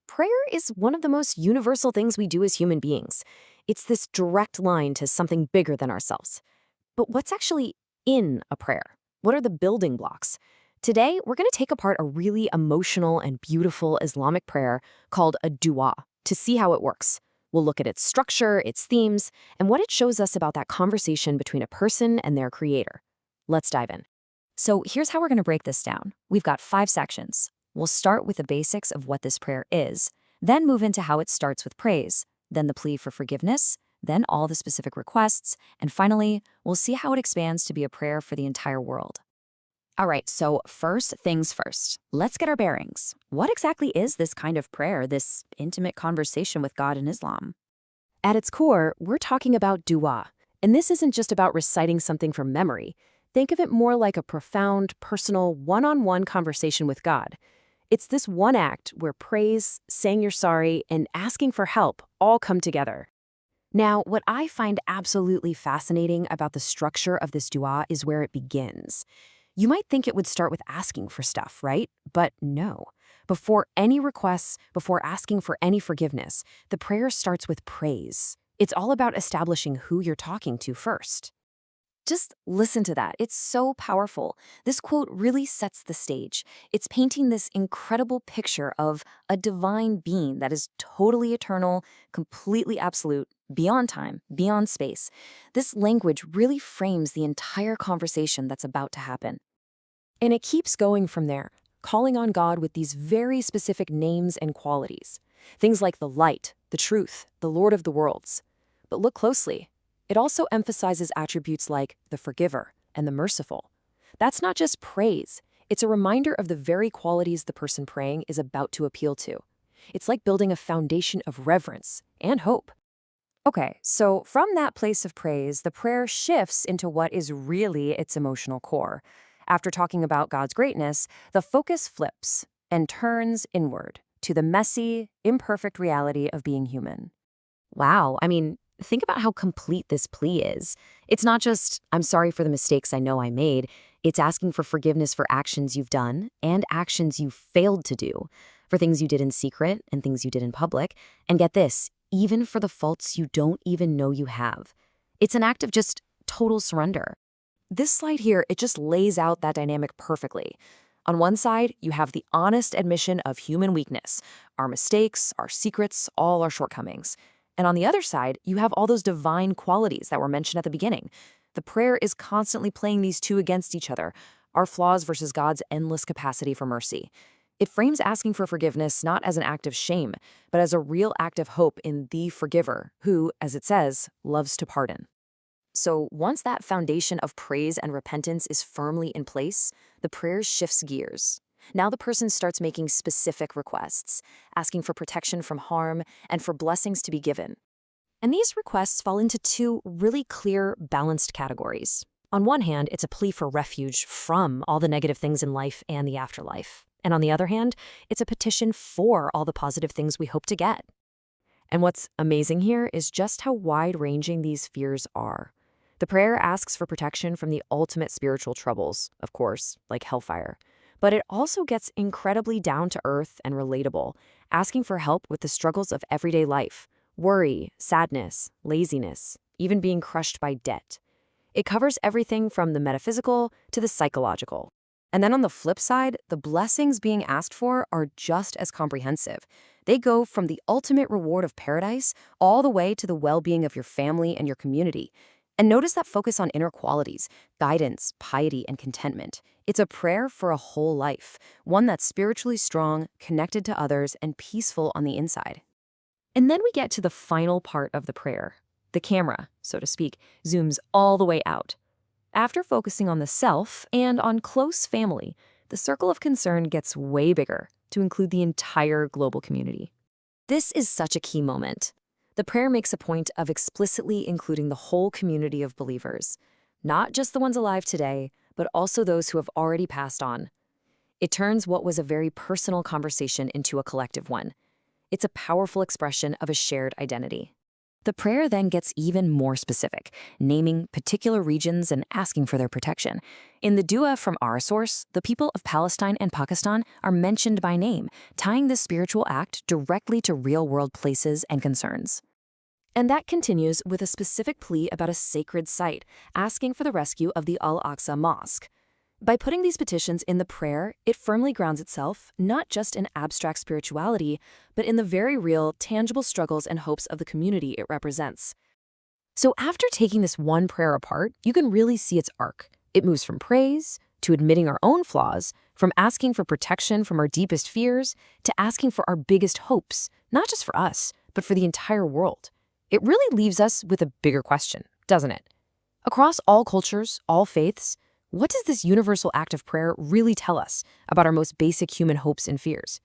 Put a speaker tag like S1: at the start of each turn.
S1: Prayer is one of the most universal things we do as human beings. It's this direct line to something bigger than ourselves. But what's actually in a prayer? What are the building blocks? Today, we're going to take apart a really emotional and beautiful Islamic prayer called a dua to see how it works. We'll look at its structure, its themes, and what it shows us about that conversation between a person and their creator. Let's dive in. So here's how we're going to break this down. We've got 5 sections. We'll start with the basics of what this prayer is, then move into how it starts with praise, then the plea for forgiveness, then all the specific requests, and finally, we'll see how it expands to be a prayer for the entire world. All right, so first things first. Let's get our bearings. What exactly is this kind of prayer, this intimate conversation with God in Islam? At its core, we're talking about dua. And this isn't just about reciting something from memory. Think of it more like a profound, personal, one-on-one conversation with God. It's this one act where praise, saying you're sorry, and asking for help all come together. Now, what I find absolutely fascinating about the structure of this dua is where it begins. You might think it would start with asking for stuff, right? But no. Before any requests, before asking for any forgiveness, the prayer starts with praise. It's all about establishing who you're talking to first. Just listen to that. It's so powerful. This quote really sets the stage. It's painting this incredible picture of a divine being that is totally eternal, completely absolute, beyond time, beyond space. This language really frames the entire conversation that's about to happen. And it keeps going from there, calling on God with these very specific names and qualities. Things like the light, the truth, the Lord of the worlds. But look closely. It also emphasizes attributes like the forgiver and the merciful. That's not just praise. It's a reminder of the very qualities the person praying is about to appeal to. It's like building a foundation of reverence and hope. Okay, so from that place of praise, the prayer shifts into what is really its emotional core. After talking about God's greatness, the focus flips and turns inward to the messy, imperfect reality of being human. Wow, think about how complete this plea is. It's not just, I'm sorry for the mistakes I know I made. It's asking for forgiveness for actions you've done and actions you failed to do, for things you did in secret and things you did in public. And get this, even for the faults you don't even know you have. It's an act of just total surrender. This slide here, it just lays out that dynamic perfectly. On one side, you have the honest admission of human weakness, our mistakes, our secrets, all our shortcomings. And on the other side, you have all those divine qualities that were mentioned at the beginning. The prayer is constantly playing these two against each other, our flaws versus God's endless capacity for mercy. It frames asking for forgiveness not as an act of shame, but as a real act of hope in the forgiver, who, as it says, loves to pardon. So once that foundation of praise and repentance is firmly in place, the prayer shifts gears. Now the person starts making specific requests, asking for protection from harm and for blessings to be given. And these requests fall into 2 really clear, balanced categories. On one hand, it's a plea for refuge from all the negative things in life and the afterlife. And on the other hand, it's a petition for all the positive things we hope to get. And what's amazing here is just how wide-ranging these fears are. The prayer asks for protection from the ultimate spiritual troubles, of course, like hellfire. But it also gets incredibly down to earth and relatable, asking for help with the struggles of everyday life, worry, sadness, laziness, even being crushed by debt. It covers everything from the metaphysical to the psychological. And then on the flip side, the blessings being asked for are just as comprehensive. They go from the ultimate reward of paradise all the way to the well-being of your family and your community. And notice that focus on inner qualities, guidance, piety, and contentment. It's a prayer for a whole life, one that's spiritually strong, connected to others, and peaceful on the inside. And then we get to the final part of the prayer. The camera, so to speak, zooms all the way out. After focusing on the self and on close family, the circle of concern gets way bigger to include the entire global community. This is such a key moment. The prayer makes a point of explicitly including the whole community of believers, not just the ones alive today, but also those who have already passed on. It turns what was a very personal conversation into a collective one. It's a powerful expression of a shared identity. The prayer then gets even more specific, naming particular regions and asking for their protection. In the dua from our source, the people of Palestine and Pakistan are mentioned by name, tying this spiritual act directly to real-world places and concerns. And that continues with a specific plea about a sacred site, asking for the rescue of the Al-Aqsa Mosque. By putting these petitions in the prayer, it firmly grounds itself not just in abstract spirituality, but in the very real, tangible struggles and hopes of the community it represents. So after taking this one prayer apart, you can really see its arc. It moves from praise to admitting our own flaws, from asking for protection from our deepest fears to asking for our biggest hopes, not just for us, but for the entire world. It really leaves us with a bigger question, doesn't it? Across all cultures, all faiths, what does this universal act of prayer really tell us about our most basic human hopes and fears?